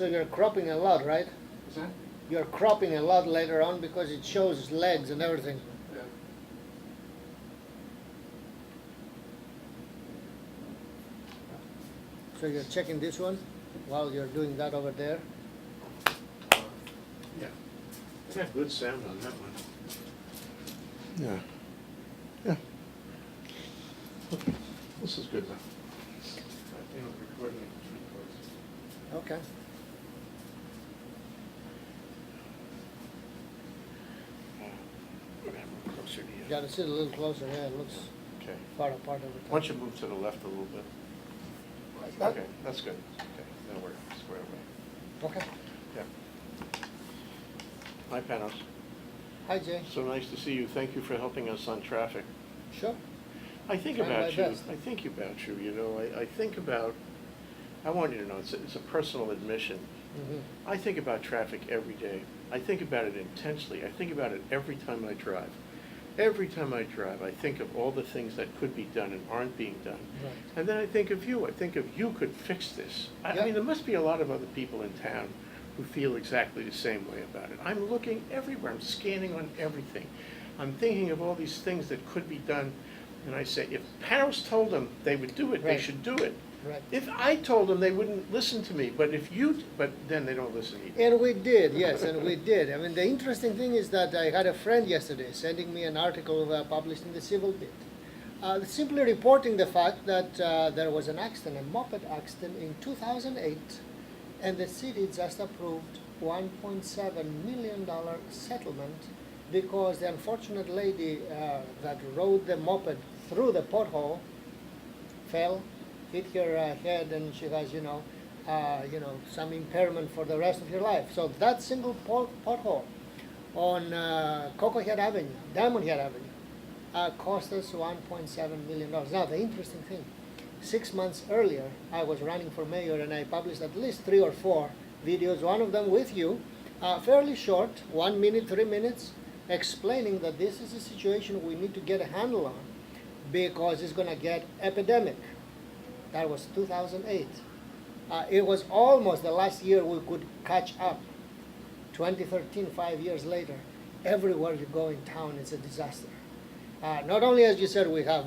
So you're cropping a lot, right? What's that? You're cropping a lot later on because it shows legs and everything. Yeah. So you're checking this one while you're doing that over there. Yeah. I got good sound on that one. Yeah. Yeah. Okay. This is good though. You know, recording it. Okay. We're gonna move closer to you. You gotta sit a little closer. Yeah, it looks Okay. far apart over Why don't you move to the left a little bit? Like that? Okay, that's good. Okay, now we're square away. Okay. Yeah. Hi, Panos. Hi, Jay. So nice to see you. Thank you for helping us on traffic. Sure. I think Trying my about you. best. I think about you. You know, I think about. I want you to know it's a personal admission. Mm-hmm. I think about traffic every day. I think about it intensely. I think about it every time I drive. Every time I drive, I think of all the things that could be done and aren't being done. Right. And then I think of you. I think of you could fix this. I Yeah. mean, there must be a lot of other people in town who feel exactly the same way about it. I'm looking everywhere. I'm scanning on everything. I'm thinking of all these things that could be done. And I say, if Panos told them they would do it, they Right. should do it. Right. If I told them, they wouldn't listen to me. But then they don't listen either. And we did, yes, and we did. I mean, the interesting thing is that I had a friend yesterday sending me an article published in the Civil Bit, simply reporting the fact that there was an accident, a moped accident in 2008, and the city just approved $1.7 million settlement because the unfortunate lady that rode the moped through the pothole fell, hit her head, and she has, some impairment for the rest of her life. So that single pothole on Cocoa Head Avenue, Diamond Head Avenue, cost us $1.7 million. Now, the interesting thing, 6 months earlier, I was running for mayor, and I published at least 3 or 4 videos, one of them with you, fairly short, 1 minute, 3 minutes, explaining that this is a situation we need to get a handle on because it's going to get epidemic. That was 2008. It was almost the last year we could catch up. 2013, 5 years later, everywhere you go in town, it's a disaster. Not only, as you said, we have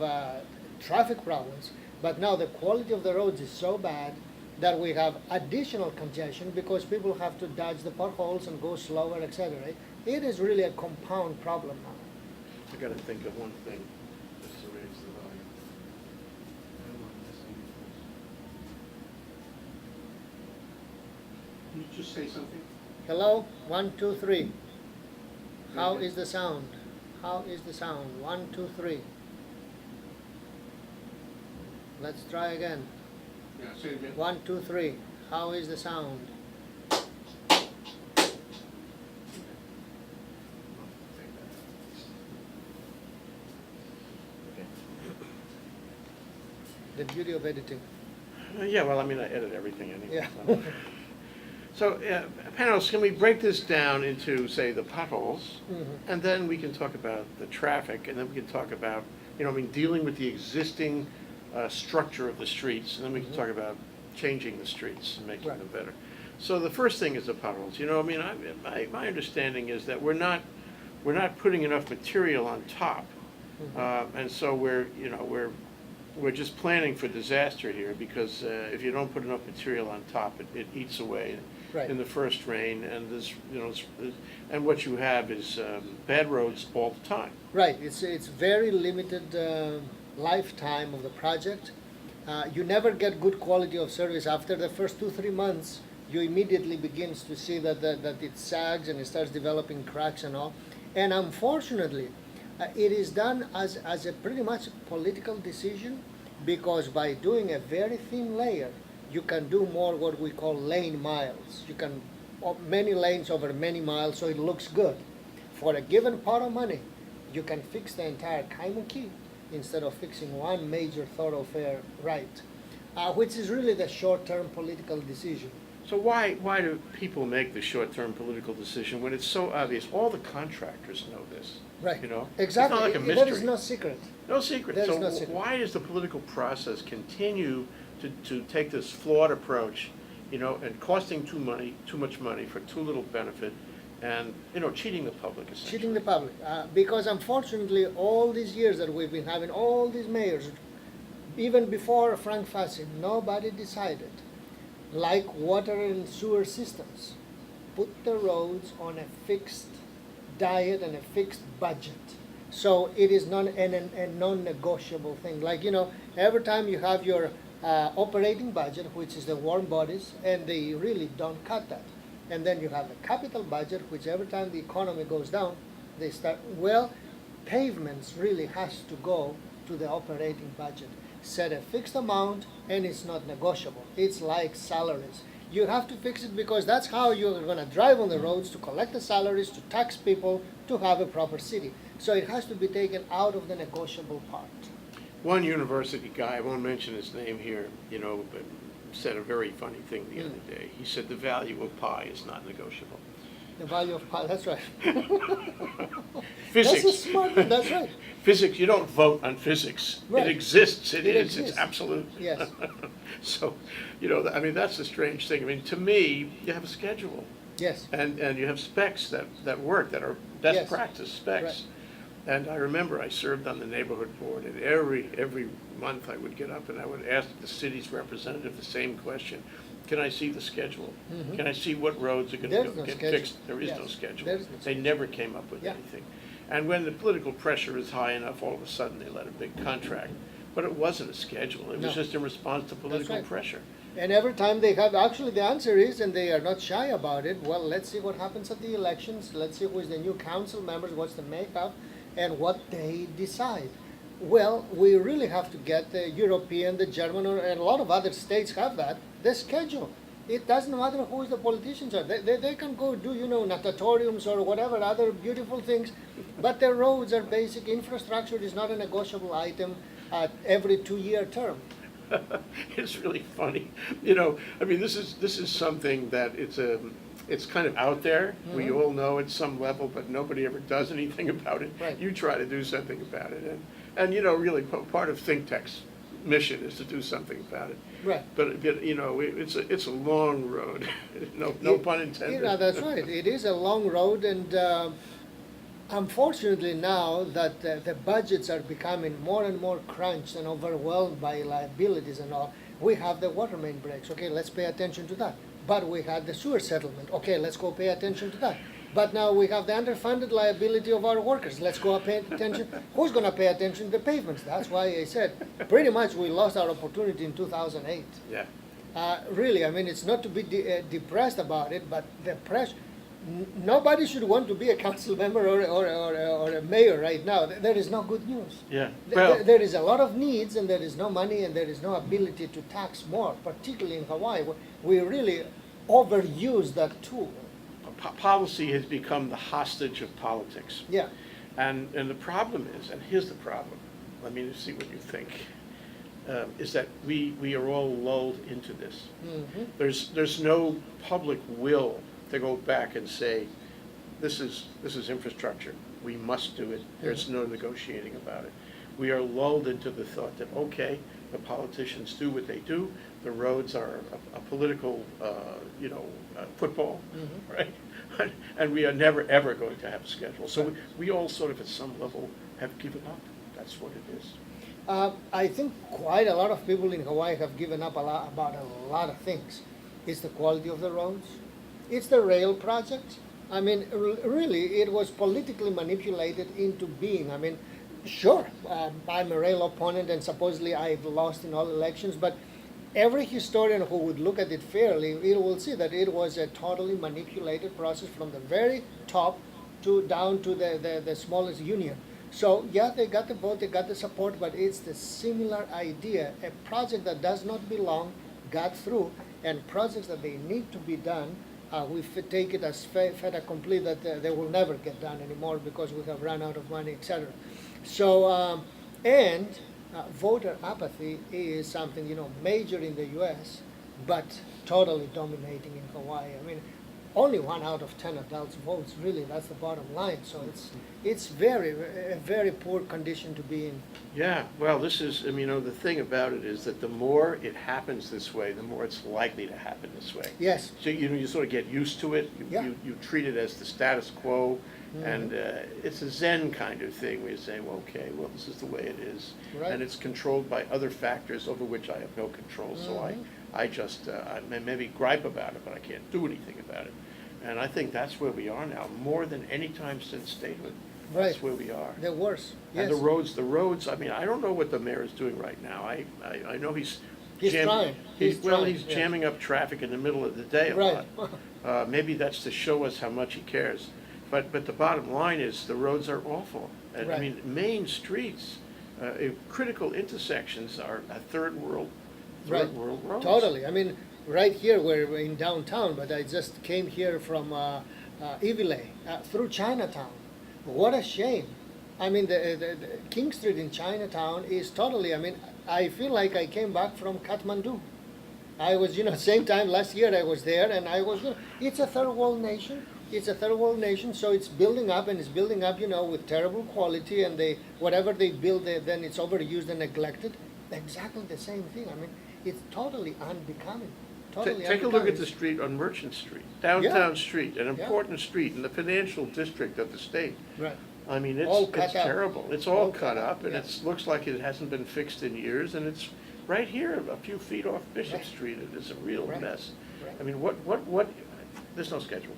traffic problems, but now the quality of the roads is so bad that we have additional congestion because people have to dodge the potholes and go slower, etc. It is really a compound problem now. I got to think of one thing. Just to raise the volume. Can you just say something? Hello, 1, 2, 3. How is the sound? How is the sound? 1, 2, 3. Let's try again. Yeah, say it again. 1, 2, 3. How is the sound? The beauty of editing. Yeah, well, I mean, I edit everything anyway. Yeah. So, Panos, can we break this down into, say, the potholes, and then we can talk about the traffic, and then we can talk about, dealing with the existing structure of the streets, and then we can talk about changing the streets and making them better. So the first thing is the potholes. My understanding is that we're not putting enough material on top, and so we're just planning for disaster here because if you don't put enough material on top, it eats away in the first rain, and and what you have is bad roads all the time. Right. It's very limited lifetime of the project. You never get good quality of service after the first 2-3 months. You immediately begins to see that it sags and it starts developing cracks and all. And unfortunately, it is done as a pretty much political decision because by doing a very thin layer, you can do more what we call lane miles. You can many lanes over many miles, so it looks good. For a given pot of money, you can fix the entire Kaimuki instead of fixing one major thoroughfare right, which is really the short-term political decision. So why do people make the short-term political decision when it's so obvious? All the contractors know this. Right. Exactly. It's not like a mystery. There is no secret. No secret. There is So no secret. why does the political process continue to take this flawed approach and costing too much money for too little benefit, and, cheating the public essentially. Cheating the public. Because unfortunately, all these years that we've been having all these mayors, even before Frank Fassi, nobody decided, like water and sewer systems, put the roads on a fixed diet and a fixed budget. So it is not a non-negotiable thing. Like, every time you have your operating budget, which is the warm bodies, and they really don't cut that. And then you have the capital budget, which every time the economy goes down, they start, pavements really has to go to the operating budget. Set a fixed amount, and it's not negotiable. It's like salaries. You have to fix it because that's how you're going to drive on the roads to collect the salaries, to tax people, to have a proper city. So it has to be taken out of the negotiable part. One university guy, I won't mention his name here, but said a very funny thing the other day. He said the value of pi is not negotiable. The value of pi, that's right. Physics. That's a smart one, that's right. Physics, you don't vote on physics. Right. It exists, it is, exists. it's absolute. Yes. So, that's the strange thing. To me, you have a schedule. Yes. And you have specs that work, that are best Yes. practice specs. Right. And I remember I served on the neighborhood board, and every month I would get up and I would ask the city's representative the same question. Can I see the schedule? Mhm. Can I see what roads are going There's to no get schedule. fixed? There is Yes. no schedule. There is no They schedule. never came up with Yeah. anything. And when the political pressure is high enough, all of a sudden they let a big contract. But it wasn't a schedule. It was No. just in response to political right. pressure. And every time they have, actually the answer is, and they are not shy about it, well, let's see what happens at the elections, let's see who is the new council members, what's the makeup, and what they decide. Well, we really have to get the European, the German, and a lot of other states have that, the schedule. It doesn't matter who the politicians are. They can go do, natatoriums or whatever, other beautiful things, but the roads are basic. Infrastructure is not a negotiable item at every 2-year term. It's really funny. This is something that it's kind of out there. We Mhm. all know at some level, but nobody ever does anything about it. Right. You try to do something about it, and really part of ThinkTech's mission is to do something about it. Right. But it's a long road. No pun intended. That's right. It is a long road, and unfortunately now that the budgets are becoming more and more crunched and overwhelmed by liabilities and all, we have the water main breaks. Okay, let's pay attention to that. But we had the sewer settlement. Okay, let's go pay attention to that. But now we have the underfunded liability of our workers. Let's go pay attention. Who's going to pay attention to the pavements? That's why I said pretty much we lost our opportunity in 2008. Yeah. Really, it's not to be depressed about it, but the pressure. Nobody should want to be a council member or a mayor right now. There is no good news. Yeah. Well, There is a lot of needs, and there is no money, and there is no ability to tax more, particularly in Hawaii. We really overuse that tool. policy has become the hostage of politics. Yeah. And the problem is, and here's the problem, let me see what you think, is that we are all lulled into this. Mm-hmm. There's no public will to go back and say, this is infrastructure, we must do it, there's no negotiating about it. We are lulled into the thought that, okay, the politicians do what they do, the roads are a political, football, Mm-hmm. right? And we are never, ever going to have a schedule. So we all sort of, at some level, have given up. That's what it is. I think quite a lot of people in Hawaii have given up about a lot of things. It's the quality of the roads. It's the rail project. Really, it was politically manipulated into being. Sure, I'm a rail opponent and supposedly I've lost in all elections, but every historian who would look at it fairly, it will see that it was a totally manipulated process from the very top down to the smallest union. So yeah, they got the vote, they got the support, but it's the similar idea. A project that does not belong got through, and projects that they need to be done, we take it as fait accompli that they will never get done anymore because we have run out of money, etc. So, voter apathy is something, major in the U.S., but totally dominating in Hawaii. only 1 out of 10 adults votes. Really, that's the bottom line. So it's a very poor condition to be in. Yeah, well, this is, I mean, the thing about it is that the more it happens this way, the more it's likely to happen this way. Yes. So, you sort of get used to it. You treat it as the status quo, and it's a Zen kind of thing where you say, well, okay, well, this is the way it is. Right. And it's controlled by other factors over which I have no control. So I just, I may maybe gripe about it, but I can't do anything about it. And I think that's where we are now, more than any time since statehood. Right. That's where we are. They're worse. Yes. And the roads, I mean, I don't know what the mayor is doing right now. I know he's trying. He's trying, yes. jamming up traffic in the middle of the day a Right. lot. Maybe that's to show us how much he cares. But the bottom line is the roads are awful. And, I Right. mean, main streets, critical intersections are a third world roads. Totally. I mean, right here, we're in downtown, but I just came here from Ivile through Chinatown. What a shame. I mean, the King Street in Chinatown is totally, I mean, I feel like I came back from Kathmandu. I was, same time last year I was there, and I was, it's a third world nation. It's a third world nation, so it's building up, and it's building up, with terrible quality, and whatever they build, then it's overused and neglected. Exactly the same thing. I mean, it's totally unbecoming. Totally Take a look at unbecoming. the street on Merchant Street, downtown street, an important street in the financial district of the state. Right. I mean, All it's cut up. terrible. It's all cut up, and yeah. it looks like it hasn't been fixed in years, and it's right here, a few feet off Bishop Right. Street. It is a real Right. mess. Right. I mean, there's no schedule.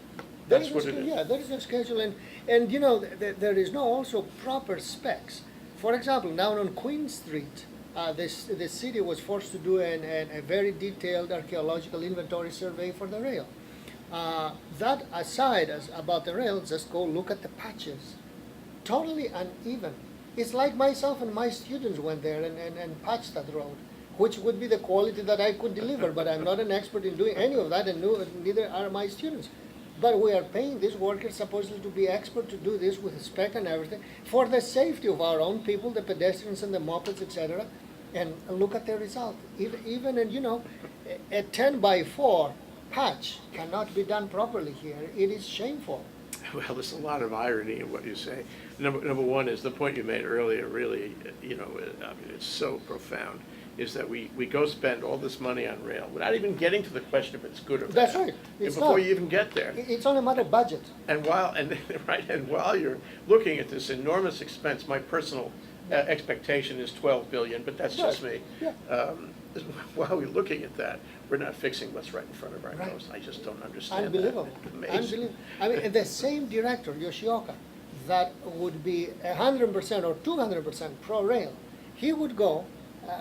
There That's is no what it schedule, is. yeah, there is no schedule, and there is no also proper specs. For example, now on Queen Street, the city was forced to do a very detailed archaeological inventory survey for the rail. That aside about the rail, just go look at the patches. Totally uneven. It's like myself and my students went there and patched that road, which would be the quality that I could deliver, but I'm not an expert in doing any of that, and neither are my students. But we are paying these workers supposedly to be expert to do this with spec and everything for the safety of our own people, the pedestrians and the mopeds, etc. And look at the result. Even a 10x4 patch cannot be done properly here. It is shameful. Well, there's a lot of irony in what you say. Number one is the point you made earlier, really, I mean, it's so profound, is that we go spend all this money on rail without even getting to the question if it's good or bad. That's right. It's before not. you even get there. It's on a matter of budget. And while you're looking at this enormous expense, my personal expectation is 12 billion, but that's just me. Yeah. While we're looking at that, we're not fixing what's right in front of our Right. nose. I just don't understand Unbelievable. that. Amazing. Unbelievable. I mean, and the same director, Yoshioka, that would be 100% or 200% pro-rail, he would go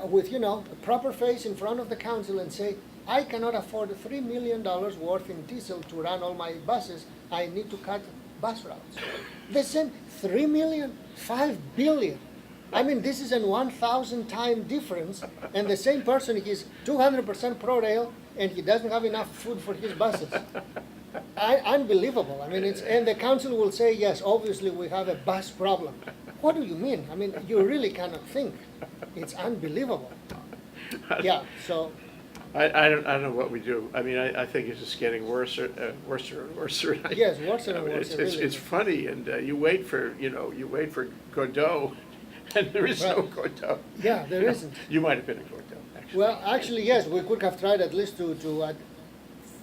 with, a proper face in front of the council and say, I cannot afford $3 million worth in diesel to run all my buses. I need to cut bus routes. The same 3 million, 5 billion. I mean, this is a 1,000 time difference, and the same person is 200% pro-rail, and he doesn't have enough food for his buses. Unbelievable. I mean, and the council will say, yes, obviously we have a bus problem. What do you mean? I mean, you really cannot think. It's unbelievable. Yeah, so. I don't know what we do. I mean, I think it's just getting worse and worse. Yes, worse and I mean, worse. It's funny, and you wait for Godot, and there is no Right. Godot. Yeah, there isn't. You might have been a Godot, actually. Well, actually, yes, we could have tried at least to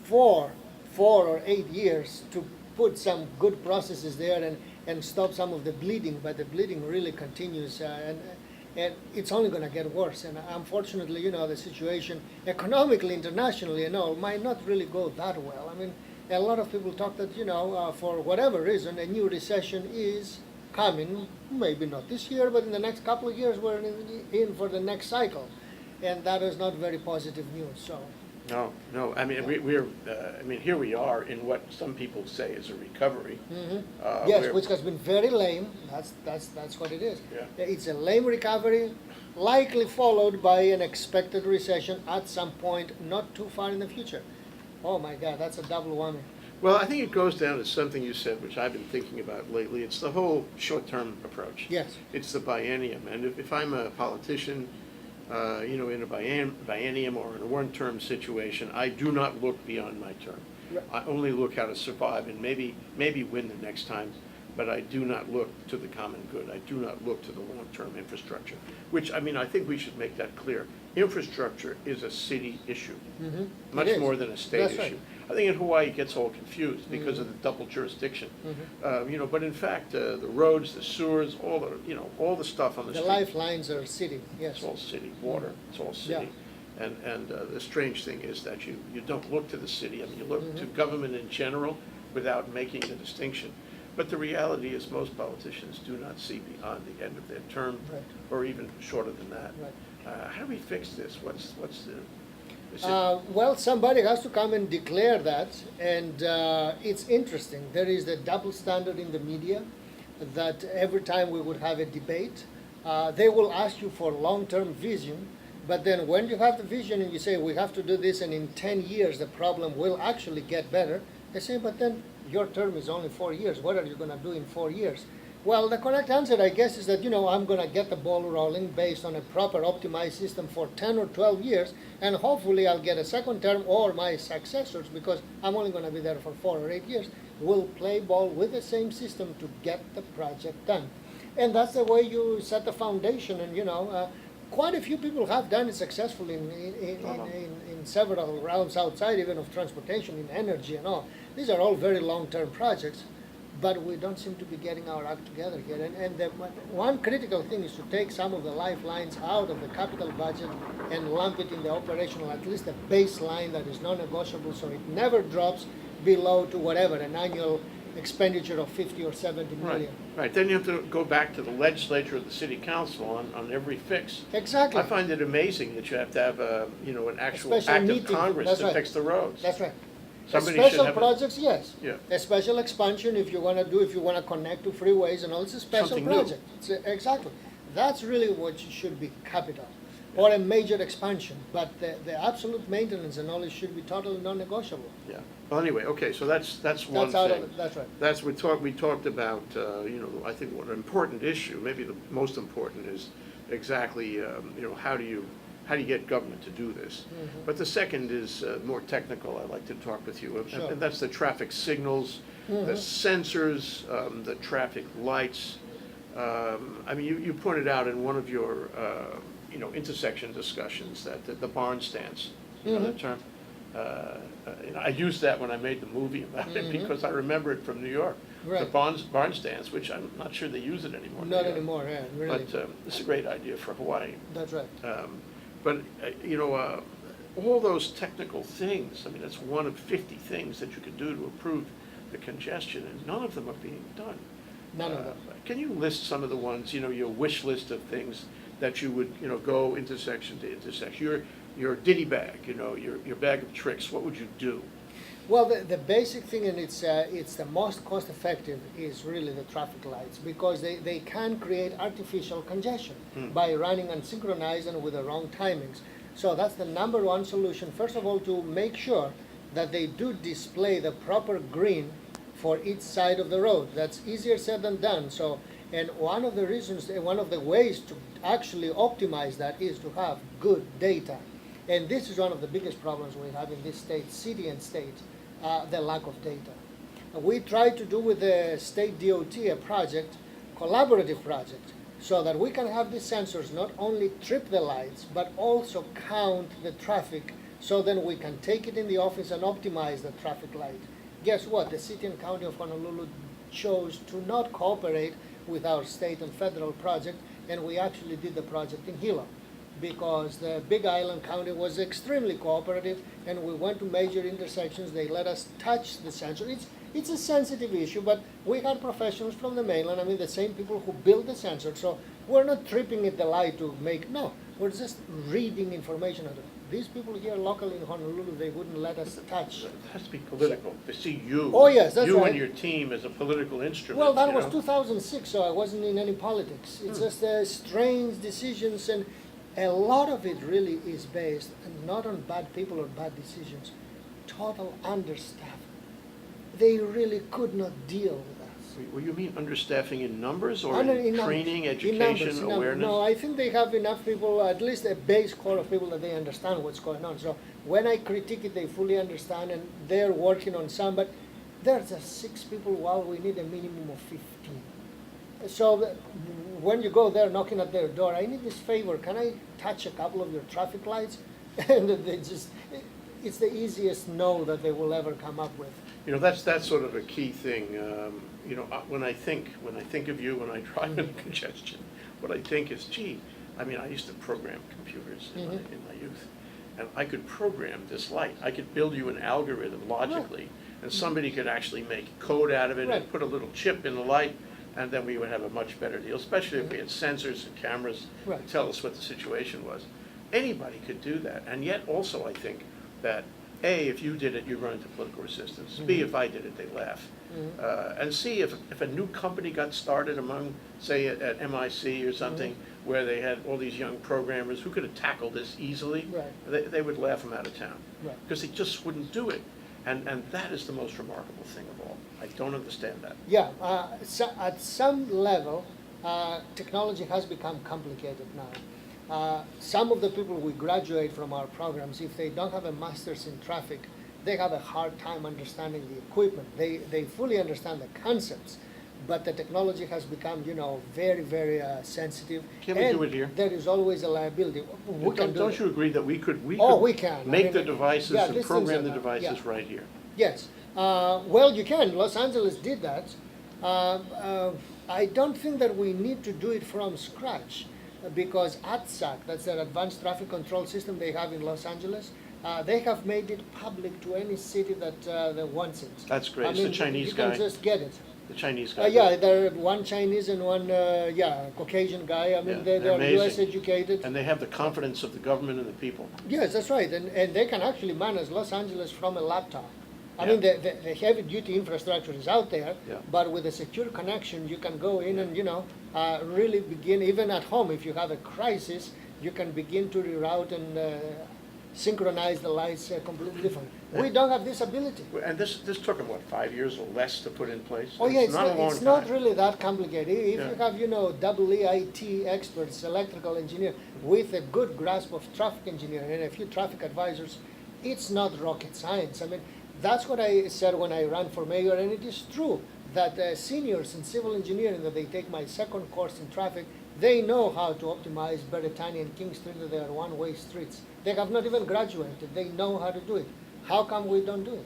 4 or 8 years to put some good processes there and stop some of the bleeding, but the bleeding really continues, and it's only going to get worse. And unfortunately, the situation economically, internationally, might not really go that well. I mean, a lot of people talk that, for whatever reason, a new recession is coming, maybe not this year, but in the next couple of years, we're in for the next cycle. And that is not very positive news, so. No. I mean, here we are in what some people say is a recovery. Yes, which has been very lame. That's what it is. Yeah. It's a lame recovery, likely followed by an expected recession at some point, not too far in the future. Oh my God, that's a double whammy. Well, I think it goes down to something you said, which I've been thinking about lately. It's the whole short-term approach. Yes. It's the biennium. And if I'm a politician, in a biennium or in a one-term situation, I do not look beyond my term. Right. I only look how to survive and maybe win the next time, but I do not look to the common good. I do not look to the long-term infrastructure, which, I mean, I think we should make that clear. Infrastructure is a city issue, Mhm. much It is. more than a state That's issue. right. I think in Hawaii it gets all confused because of the double jurisdiction. But in fact, the roads, the sewers, all the stuff on the The street. lifelines are city, yes. It's all city, water, it's all city. And the strange thing is that you don't look to the city, I mean, you look to government in general without making the distinction. But the reality is most politicians do not see beyond the end of their term, Right. or even shorter than that. Right. How do we fix this? What's the, is it, Well, somebody has to come and declare that, and it's interesting. There is the double standard in the media that every time we would have a debate, they will ask you for long-term vision, but then when you have the vision and you say, we have to do this, and in 10 years the problem will actually get better, they say, but then your term is only 4 years. What are you going to do in 4 years? Well, the correct answer, I guess, is that, I'm going to get the ball rolling based on a proper optimized system for 10 or 12 years, and hopefully I'll get a second term or my successors, because I'm only going to be there for 4 or 8 years, will play ball with the same system to get the project done. And that's the way you set the foundation, and, quite a few people have done it successfully in several rounds outside even of transportation, in energy and all. These are all very long-term projects, but we don't seem to be getting our act together here. And the one critical thing is to take some of the lifelines out of the capital budget and lump it in the operational, at least a baseline that is non-negotiable, so it never drops below to whatever, an annual expenditure of 50 or 70 million. right, then you have to go back to the legislature or the city council on every fix. Exactly. I find it amazing that you have to have an actual special act of meeting. Congress That's to right. fix the roads. That's right. Somebody should Special have projects, yes. Yeah. A special expansion if you want to connect to freeways and all, it's a special Something new. project. Exactly. That's really what should be capital, or a major expansion. But the absolute maintenance and all, it should be totally non-negotiable. Yeah. Well, anyway, okay, so that's one That's out thing. of, that's right. That's, we talked about, I think what an important issue, maybe the most important, is exactly, how do you get government to do this? But the second is more technical. I'd like to talk with you. Sure. And that's the traffic signals, the sensors, the traffic lights. You pointed out in one of your, intersection discussions that the barn stance, that term. I used that when I made the movie about it because I remember it from New York. Right. The barn stance, which I'm not sure they use it anymore. in New Not York. anymore, yeah, really. But it's a great idea for Hawaii. That's right. All those technical things, that's one of 50 things that you could do to improve the congestion, and none of them are being done. None of them. Can you list some of the ones, your wish list of things that you would, go intersection to intersection? Your ditty bag, your bag of tricks, what would you do? Well, the basic thing, and it's the most cost effective, is really the traffic lights, because they can create artificial congestion by running unsynchronized and with the wrong timings. So that's the number one solution. First of all, to make sure that they do display the proper green for each side of the road. That's easier said than done. So, and one of the ways to actually optimize that is to have good data. And this is one of the biggest problems we have in this state, city and state, the lack of data. We tried to do with the state DOT a project, collaborative project, so that we can have these sensors not only trip the lights, but also count the traffic, so then we can take it in the office and optimize the traffic light. Guess what? The city and county of Honolulu chose to not cooperate with our state and federal project, and we actually did the project in Hilo, because the Big Island County was extremely cooperative, and we went to major intersections. They let us touch the sensor. It's a sensitive issue, but we had professionals from the mainland, the same people who built the sensor, so we're not tripping at the light to no, we're just reading information out of it. These people here locally in Honolulu, they wouldn't let us touch. It has to be political. They see you. Oh, yes, that's you right. and your team as a political instrument. Well, that was 2006, so I wasn't in any politics. It's just strange decisions, and a lot of it really is based not on bad people or bad decisions, total understaffing. They really could not deal with us. Well, you mean understaffing in numbers or And in numbers. training, In education, numbers, in numbers. awareness? No, I think they have enough people, at least a base core of people that they understand what's going on. So when I critique it, they fully understand, and they're working on some, but there's just 6 people while we need a minimum of 15. So when you go there knocking at their door, I need this favor, can I touch a couple of your traffic lights? And they just, it's the easiest no that they will ever come up with. You know, that's sort of a key thing. You know, when I think of you, when I drive in congestion, what I think is, gee, I mean, I used to program computers in my youth, and I could program this light. I could build you an algorithm logically, and somebody could actually make code out of it and put a little chip in the light, and then we would have a much better deal, especially if we had sensors and cameras to tell us what the situation was. Anybody could do that, and yet also I think that A, if you did it, you run into political resistance. B, if I did it, they laugh. And C, if a new company got started among, say, at MIC or something, where they had all these young programmers who could have tackled this easily, they would laugh them out of town. Because they just wouldn't do it. And that is the most remarkable thing of all. I don't understand that. Yeah, so at some level, technology has become complicated now. Some of the people we graduate from our programs, if they don't have a master's in traffic, they have a hard time understanding the equipment. They fully understand the concepts, but the technology has become, you know, very, very sensitive. Can we do it here? There is always a liability. Don't you agree that we could we can. make the devices and program the devices yeah. right here? Yes. Well, you can. Los Angeles did that. I don't think that we need to do it from scratch, because ATSAC, that's their advanced traffic control system they have in Los Angeles, they have made it public to any city that wants it. That's great. It's the Chinese guy. You can just get it. The Chinese guy. Yeah, there are one Chinese and one Caucasian guy. I mean, they're US educated. And they have the confidence of the government and the people. Yes, that's right. And they can actually manage Los Angeles from a laptop. I mean, the heavy-duty infrastructure is out there, but with a secure connection, you can go in and, you know, really begin, even at home, if you have a crisis, you can begin to reroute and synchronize the lights completely different. We don't have this ability. And this took them, what, 5 years or less to put in place? Oh yeah, it's not not really that complicated. If you have, you know, double EIT experts, electrical engineer, with a good grasp of traffic engineering and a few traffic advisors, it's not rocket science. I mean, that's what I said when I ran for mayor, and it is true that seniors in civil engineering, that they take my second course in traffic, they know how to optimize Beretani and King Street, that they are one-way streets. They have not even graduated. They know how to do it. How come we don't do it?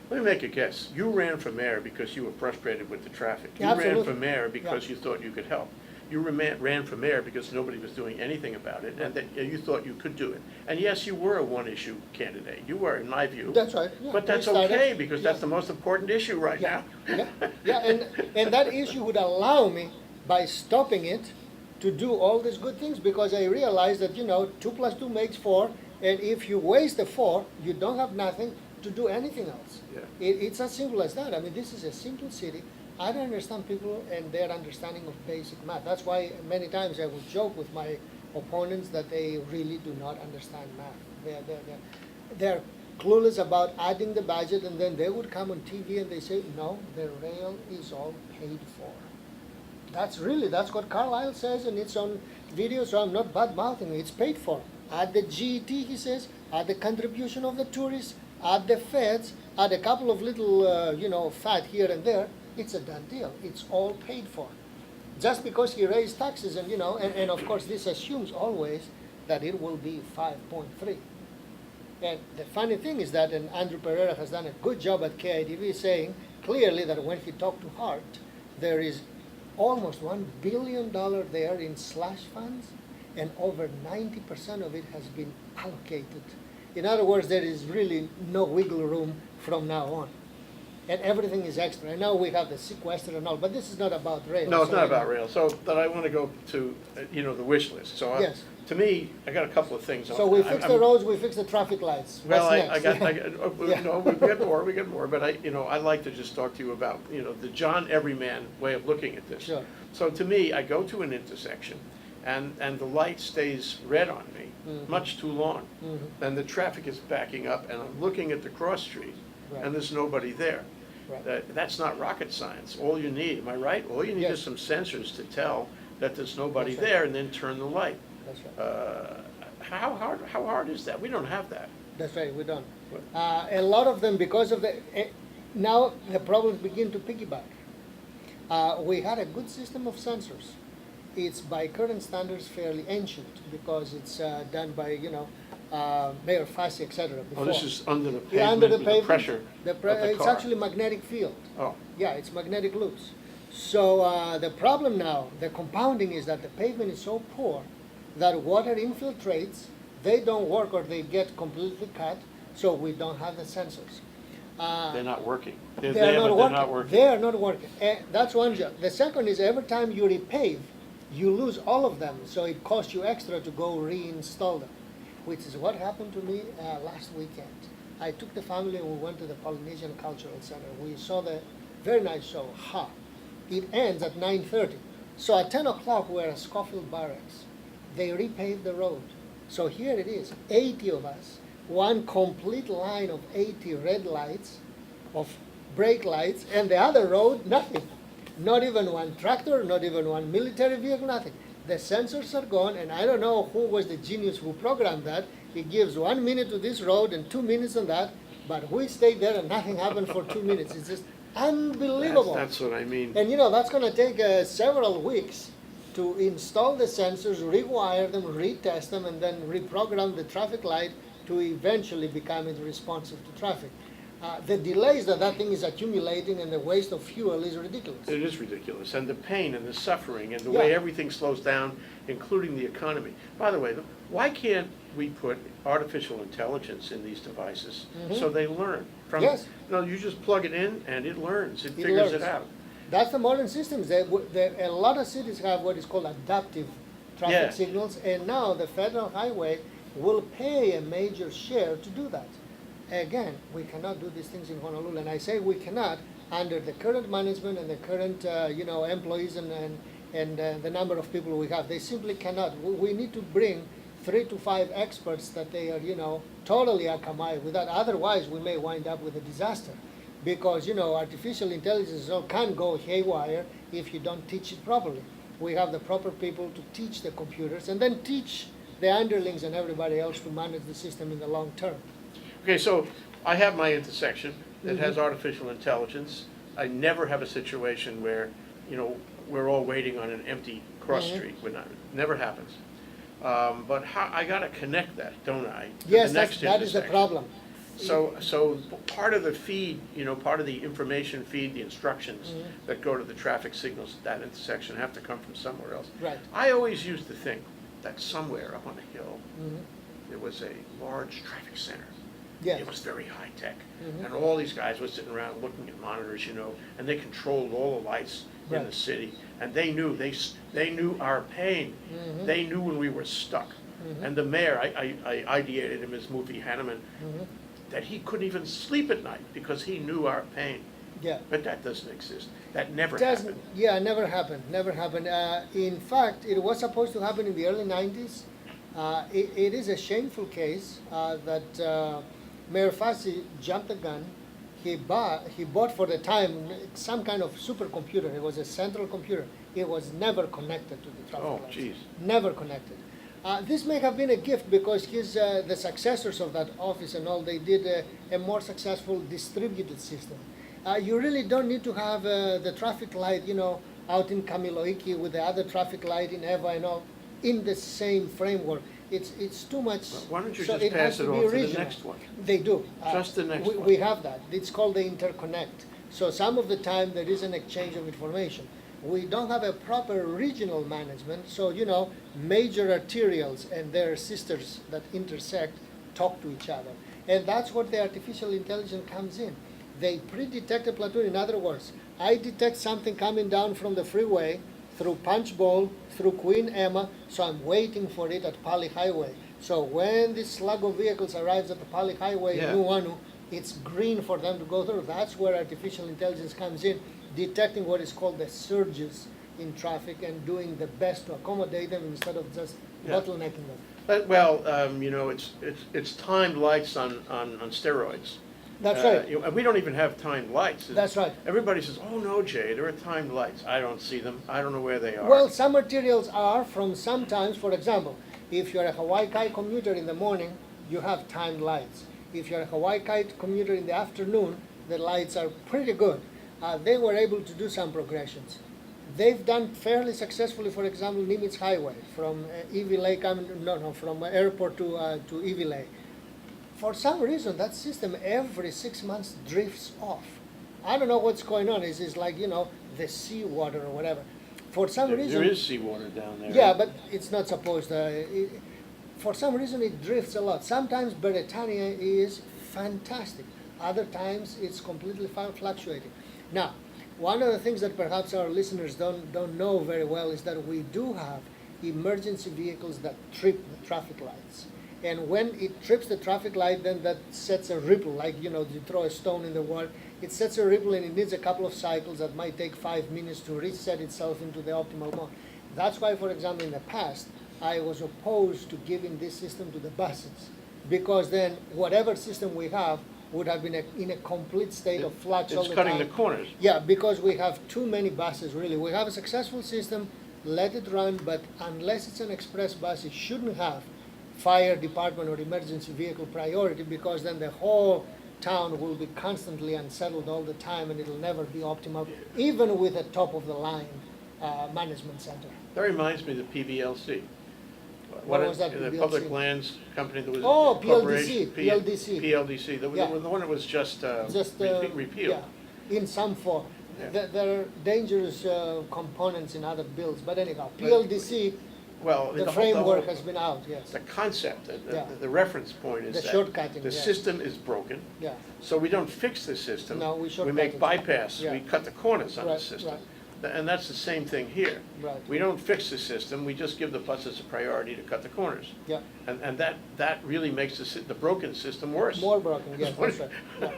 Let me make a guess. You ran for mayor because you were frustrated with the traffic. You Absolutely. ran for mayor because you thought you could help. You ran for mayor because nobody was doing anything about it, and that you thought you could do it. And yes, you were a one-issue candidate. You were, in my view. That's right. Yeah, but that's okay, because that's the most important issue right now. And that issue would allow me, by stopping it, to do all these good things, because I realized that, you know, 2 plus 2 makes 4, and if you waste the 4, you don't have nothing to do anything else. It's as simple as that. I mean, this is a simple city. I don't understand people and their understanding of basic math. That's why many times I will joke with my opponents that they really do not understand math. They're clueless about adding the budget, and then they would come on TV and they say, no, the rail is all paid for. That's what Carlisle says, and it's on video, so I'm not bad-mouthing it. It's paid for. Add the GET, he says, add the contribution of the tourists, add the feds, add a couple of little, fat here and there, it's a done deal. It's all paid for. Just because he raised taxes and, and of course this assumes always that it will be 5.3. And the funny thing is that, and Andrew Pereira has done a good job at KITV saying clearly that when he talked to Hart, there is almost $1 billion there in slush funds, and over 90% of it has been allocated. In other words, there is really no wiggle room from now on. And everything is extra. I know we have the sequester and all, but this is not about rail. No, it's not about rail. So, but I want to go to, the wish list. So, yes. To me, I got a couple of things. So we fix the roads, we fix the traffic lights. Well, What's next? we get more. But I like to just talk to you about, the John Everyman way of looking at this. Sure. So to me, I go to an intersection, and the light stays red on me much too long, and the traffic is backing up, and I'm looking at the cross street, and there's nobody there. Right. That's not rocket science. All you need, am I right? All you need Yes. is some sensors to tell that there's nobody That's right. there, and then turn the light. That's right. How hard is that? We don't have that. That's right, we don't. A lot of them, because of now the problems begin to piggyback. We had a good system of sensors. It's by current standards fairly ancient because it's done by, Mayor Fassi, et cetera. Oh, before. this is under the Yeah, pavement under the with pavement. the pressure of the It's car. actually magnetic field. Oh, Yeah, it's magnetic loops. So the problem now, the compounding is that the pavement is so poor that water infiltrates, they don't work or they get completely cut, so we don't have the sensors. they're not working. They're They are there, not but working. they're not working. They are not working. That's one job. The second is every time you repave, you lose all of them, so it costs you extra to go reinstall them, which is what happened to me last weekend. I took the family and we went to the Polynesian Cultural Center. We saw the very nice show, Ha. It ends at 9:30. So at 10 o'clock we're at Schofield Barracks. They repaved the road. So here it is, 80 of us, one complete line of 80 red lights, of brake lights, and the other road, nothing. Not even one tractor, not even one military vehicle, nothing. The sensors are gone, and I don't know who was the genius who programmed that. It gives 1 minute to this road and 2 minutes on that, but we stayed there and nothing happened for 2 minutes. It's just unbelievable. That's what I mean. And that's going to take several weeks to install the sensors, rewire them, retest them, and then reprogram the traffic light to eventually become responsive to traffic. The delays that thing is accumulating and the waste of fuel is ridiculous. It is ridiculous, and the pain and the suffering and the way Yeah. everything slows down, including the economy. By the way, why can't we put artificial intelligence in these devices so they learn? Yes. You just plug it in and it learns, it It figures it learns. out. That's the modern systems. A lot of cities have what is called adaptive traffic Yeah. signals, and now the federal highway will pay a major share to do that. Again, we cannot do these things in Honolulu, and I say we cannot under the current management and the current, employees and the number of people we have. They simply cannot. We need to bring 3 to 5 experts that they are, totally akamai with that. Otherwise, we may wind up with a disaster. Because, artificial intelligence can go haywire if you don't teach it properly. We have the proper people to teach the computers and then teach the underlings and everybody else to manage the system in the long term. Okay, so I have my intersection that has artificial intelligence. I never have a situation where, we're all waiting on an empty cross street. Never happens. But I gotta connect that, don't I? to Yes, the next that is the intersection. problem. So part of the feed, part of the information feed, the instructions that go to the traffic signals at that intersection have to come from somewhere else. Right. I always used to think that somewhere up on a hill, Mhm. there was a large traffic center. Yes. It was very high tech. And all these guys were sitting around looking at monitors, and they controlled all the lights in Right. the city. And they knew our pain. They knew when we were stuck. And the mayor, I ideated him as movie Hanneman, that he couldn't even sleep at night because he knew our pain. Yeah. But that doesn't exist. That never Doesn't, happened. yeah, never happened. In fact, it was supposed to happen in the early 90s. It is a shameful case that Mayor Fassi jumped the gun. He bought for the time some kind of supercomputer. It was a central computer. It was never connected to the traffic Oh, lights. geez. Never connected. This may have been a gift because the successors of that office and all, they did a more successful distributed system. You really don't need to have the traffic light, out in Kamiloiki with the other traffic light in Eva and all, in the same framework. It's too much. Why don't you so just it has pass it to be on to the regional. next one? They do. Just the next one. We have that. It's called the interconnect. So some of the time there is an exchange of information. We don't have a proper regional management, so major arterials and their sisters that intersect talk to each other. And that's where the artificial intelligence comes in. They pre-detect a platoon. In other words, I detect something coming down from the freeway through Punch Bowl, through Queen Emma, so I'm waiting for it at Pali Highway. So when this slug of vehicles arrives at the Pali Highway Yeah. in Nuuanu, it's green for them to go through. That's where artificial intelligence comes in, detecting what is called the surges in traffic and doing the best to accommodate them instead of just Yeah. bottlenecking them. But, well, it's timed lights on steroids. That's right. And we don't even have timed lights. That's right. Everybody says, oh, no, Jay, there are timed lights. I don't see them. I don't know where they are. Well, some materials are from sometimes, for example, if you're a Hawaii Kai commuter in the morning, you have timed lights. If you're a Hawaii Kai commuter in the afternoon, the lights are pretty good. They were able to do some progressions. They've done fairly successfully, for example, Nimitz Highway from Iwilei from airport to Iwilei. For some reason, that system every 6 months drifts off. I don't know what's going on. It's like, the seawater or whatever. For some reason... There is seawater down there. Yeah, but it's not supposed to. For some reason, it drifts a lot. Sometimes Beretania is fantastic. Other times, it's completely fluctuating. Now, one of the things that perhaps our listeners don't know very well is that we do have emergency vehicles that trip the traffic lights. And when it trips the traffic light, then that sets a ripple, like, you throw a stone in the water. It sets a ripple and it needs a couple of cycles that might take 5 minutes to reset itself into the optimal mode. That's why, for example, in the past, I was opposed to giving this system to the buses, because then whatever system we have would have been in a complete state of flux all the time. It's cutting the corners. Yeah, because we have too many buses, really. We have a successful system, let it run, but unless it's an express bus, it shouldn't have fire department or emergency vehicle priority, because then the whole town will be constantly unsettled all the time and it'll never be optimal, even with a top-of-the-line management center. That reminds me of the PBLC. What was that, The PBLC? Public Lands Company that was. Oh, corporation, PLDC. PLDC, the Yeah. one that was just repealed. Yeah, in some form. Yeah. There are dangerous components in other bills, but anyhow, PLDC, Well, the whole- framework whole- has been out, yes. The concept, Yeah. the reference point is The that shortcutting, the yeah. system is broken, Yeah, so we don't fix the system. No, we shortcut make it. bypass, Yeah. we cut the corners on the Right, system. right. And that's the same thing here. Right. We don't fix the system, we just give the buses a priority to cut the corners. yeah. And that really makes the broken system worse. More broken, yes, that's right. Yeah.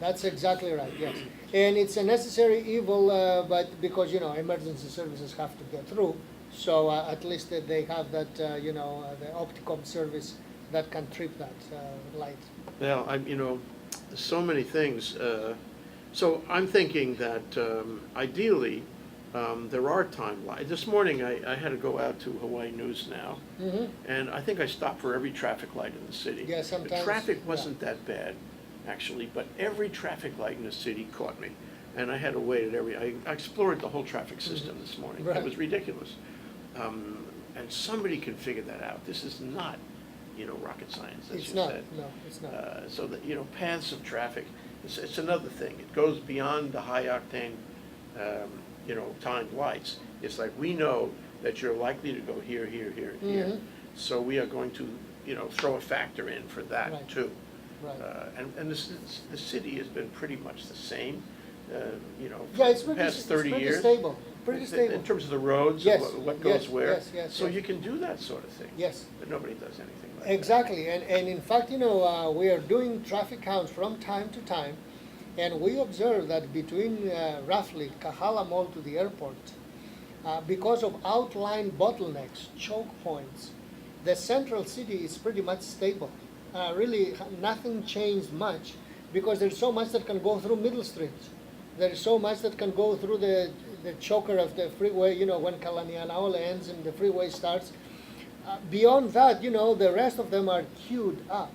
That's exactly right, yes. And it's a necessary evil, but because, emergency services have to get through, so at least they have that, the Opticom service that can trip that light. Well, there's so many things. So I'm thinking that ideally, there are time lights. This morning, I had to go out to Hawaii News Now, Mm-hmm. and I think I stopped for every traffic light in the city. Yeah, sometimes, The traffic yeah. wasn't that bad, actually, but every traffic light in the city caught me. And I had to wait at I explored the whole traffic system this morning. Right. It was ridiculous. And somebody can figure that out. This is not, rocket science, as It's you not, said. no, it's not. So that, paths of traffic, it's another thing. It goes beyond the high octane, timed lights. It's like, we know that you're likely to go here, here, here, and here. Mhm. So we are going to, throw a factor in for that Right. too. Right. And the city has been pretty much the same, Yeah, it's for the pretty, past it's 30 pretty years. stable, pretty In stable. terms of the roads, Yes, and what yes, goes where. yes, So yes. you can do that sort of thing. Yes. But nobody does anything like that. Exactly, and in fact, we are doing traffic counts from time to time, and we observe that between roughly Kahala Mall to the airport, because of outline bottlenecks, choke points, the central city is pretty much stable. Really, nothing changed much, because there's so much that can go through Middle Street. There's so much that can go through the choker of the freeway, when Kalanianaole ends and the freeway starts. Beyond that, the rest of them are queued up.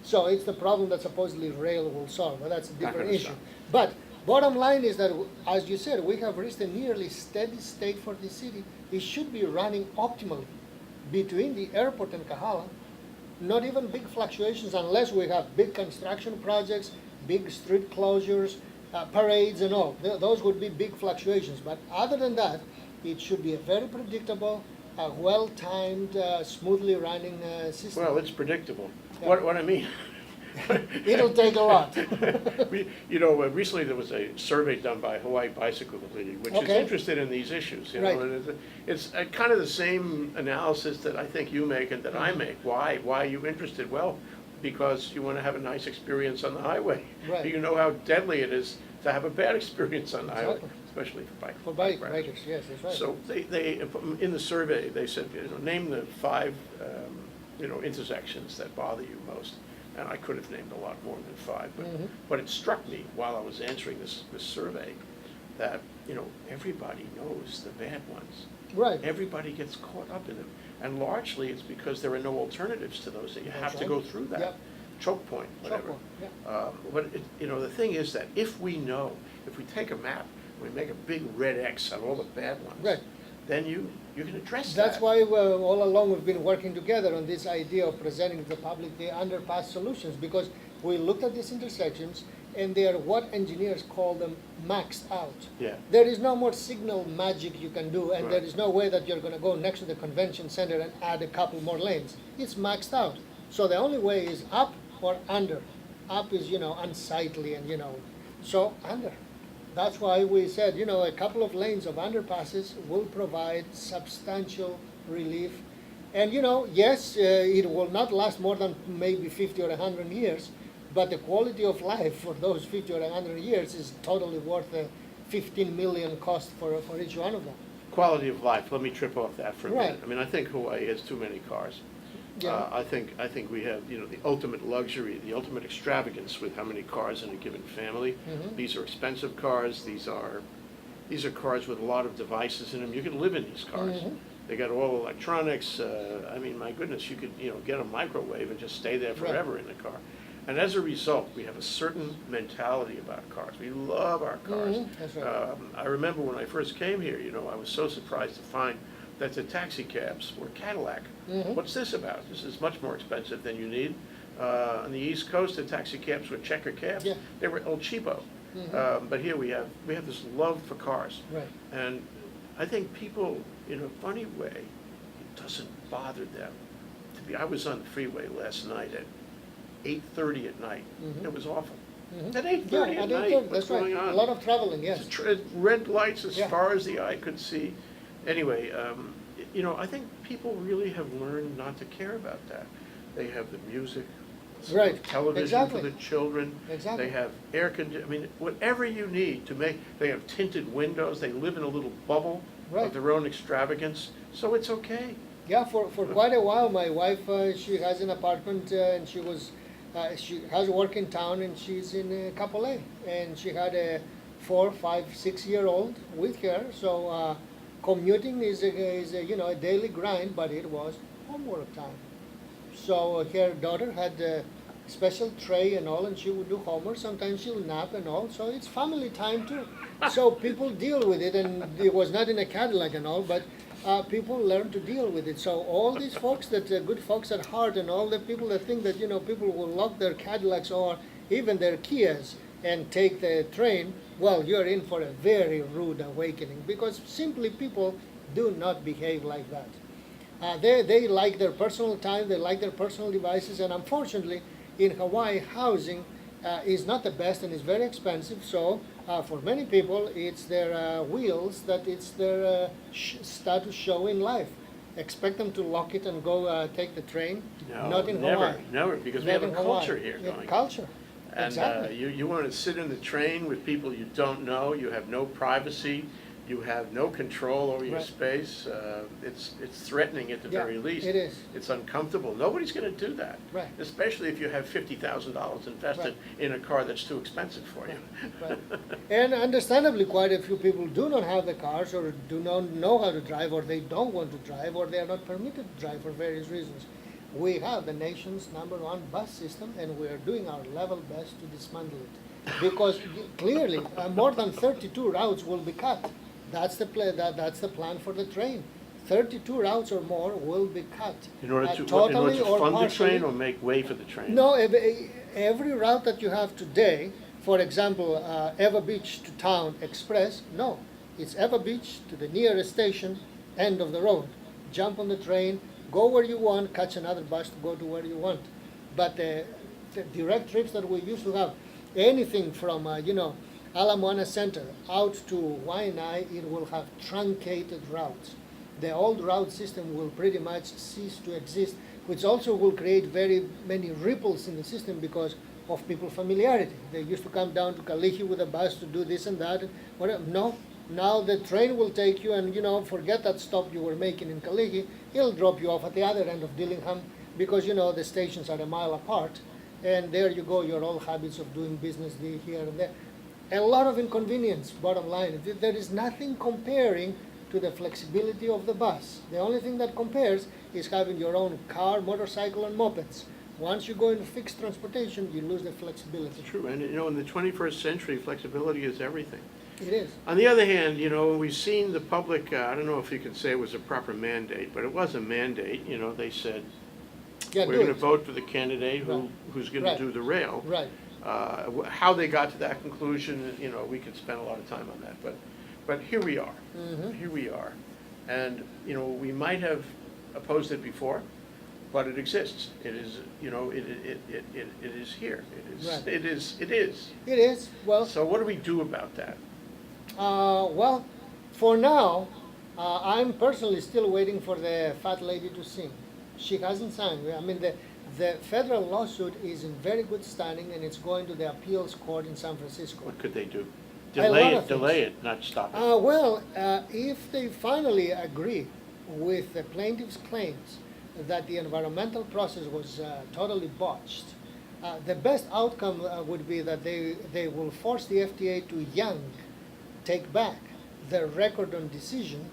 So it's the problem that supposedly rail will solve, but that's a different gonna issue. solve. But bottom line is that, as you said, we have reached a nearly steady state for the city. It should be running optimally between the airport and Kahala. Not even big fluctuations unless we have big construction projects, big street closures, parades and all. Those would be big fluctuations. But other than that, it should be a very predictable, well-timed, smoothly running system. Well, it's predictable. Yeah. What I mean. It'll take a lot. Recently there was a survey done by Hawaii Bicycle League, which is Okay. interested in these issues. Right. And it's kind of the same analysis that I think you make and that I make. Why are you interested? Well, because you want to have a nice experience on the highway. Right. You know how deadly it is to have a bad experience on the highway, Exactly. especially for bike. For riders. bikers, yes, that's right. So they in the survey, they said, name the 5, intersections that bother you most. and I could have named a lot more than 5, Mhm. but it struck me while I was answering this survey that, everybody knows the bad ones. Right. Everybody gets caught up in them. And largely, it's because there are no alternatives to those, that you have That's to right. go through that. Yep. Choke point, whatever. Choke point, yeah. But, the thing is that if we take a map, we make a big red X on all the bad ones. Right. Then you can address that. That's why all along we've been working together on this idea of presenting to the public the underpass solutions, because we looked at these intersections and they are what engineers call them maxed out. Yeah. There is no more signal magic you can do, and Right. there is no way that you're going to go next to the convention center and add a couple more lanes. It's maxed out. So the only way is up or under. Up is, unsightly and, so under. That's why we said, a couple of lanes of underpasses will provide substantial relief. And, yes, it will not last more than maybe 50 or 100 years, but the quality of life for those 50 or 100 years is totally worth the 15 million cost for each one of them. Quality of life, let me trip off that for a minute. Right. I mean, I think Hawaii has too many cars. Yeah. I think we have, the ultimate luxury, the ultimate extravagance with how many cars in a given family. Mhm. These are expensive cars. These are cars with a lot of devices in them. You can live in these cars. Mhm. They got all electronics. I mean, my goodness, you could, get a microwave and just stay there Right. forever in the car. And as a result, we have a certain mentality about cars. We love our cars. Mhm, that's right. I remember when I first came here, I was so surprised to find that the taxi cabs were Cadillac. Mhm. What's this about? This is much more expensive than you need. On the East Coast, the taxi cabs were checker cabs. Yeah. They were El Cheapo. Mhm. But here we have this love for cars. Right. And I think people, in a funny way, it doesn't bother them. I was on the freeway last night at 8:30 at night. Mhm. It was awful. Mhm. At 8:30 Yeah, at I night, think what's that's right. going on? A lot of traveling, yes. Red lights as Yeah. far as the eye could see. Anyway, I think people really have learned not to care about that. They have the music, Right. television Exactly. for the children. Exactly. They have air conditioning. I mean, whatever you need to make. They have tinted windows. They live in a little bubble Right. of their own extravagance. So it's okay. Yeah, for quite a while, my wife, she has an apartment, and she has work in town, and she's in Kapolei, and she had a 4, 5, 6-year-old with her. So commuting is a daily grind, but it was homework time. So her daughter had a special tray and all, and she would do homework. Sometimes she'll nap and all. So it's family time too. So people deal with it, and it was not in a Cadillac and all, but people learn to deal with it. So all these folks that good folks at heart, and all the people that think that people will lock their Cadillacs or even their Kias and take the train, well, you're in for a very rude awakening, because simply people do not behave like that. They like their personal time, they like their personal devices, and unfortunately, in Hawaii, housing is not the best and is very expensive. So for many people, it's their wheels that it's their status show in life. Expect them to lock it and go take the train. No, Not in never, Hawaii. never, because we Not have a in Hawaii. culture here Yeah, going. culture. And Exactly. you want to sit in the train with people you don't know, you have no privacy, you have no control over your Right. space. It's threatening at the Yeah, very least. it is. It's uncomfortable. Nobody's going to do that. Right. Especially if you have $50,000 invested in a car that's too expensive for you. Right. And understandably, quite a few people do not have the cars, or do not know how to drive, or they don't want to drive, or they are not permitted to drive for various reasons. We have the nation's #1 bus system, and we are doing our level best to dismantle it. Because clearly, more than 32 routes will be cut. That's the that's the plan for the train. 32 routes or more will be cut. In order to totally or fund the partially. train or make way for the train? No, every route that you have today, for example, Eva Beach to Town Express, no. It's Eva Beach to the nearest station, end of the road. Jump on the train, go where you want, catch another bus to go to where you want. But the direct trips that we used to have, anything from, Ala Moana Center out to Waianae, it will have truncated routes. The old route system will pretty much cease to exist, which also will create very many ripples in the system because of people's familiarity. They used to come down to Kalihi with a bus to do this and that, and whatever. No, now the train will take you, and forget that stop you were making in Kalihi. It'll drop you off at the other end of Dillingham because the stations are a mile apart. and there you go, your old habits of doing business here and there. A lot of inconvenience, bottom line. There is nothing comparing to the flexibility of the bus. The only thing that compares is having your own car, motorcycle, and mopeds. Once you go into fixed transportation, you lose the flexibility. True, and in the 21st century, flexibility is everything. It is. On the other hand, we've seen the public, I don't know if you could say it was a proper mandate, but it was a mandate. They said, Yeah, we're do going to it. vote for the candidate Right. who's going to do the rail. Right. How they got to that conclusion, we could spend a lot of time on that, but here we are. Mhm. Here we are. And, we might have opposed it before, but it exists. It is, it is here. Right. It is. It is. Well, So what do we do about that? well, for now, I'm personally still waiting for the fat lady to sing. She hasn't signed. I mean, the federal lawsuit is in very good standing, and it's going to the appeals court in San Francisco. What could they do? A lot of Delay things. it, not stop it. Well, if they finally agree with the plaintiff's claims that the environmental process was totally botched, the best outcome would be that they will force the FTA to take back the record on decision,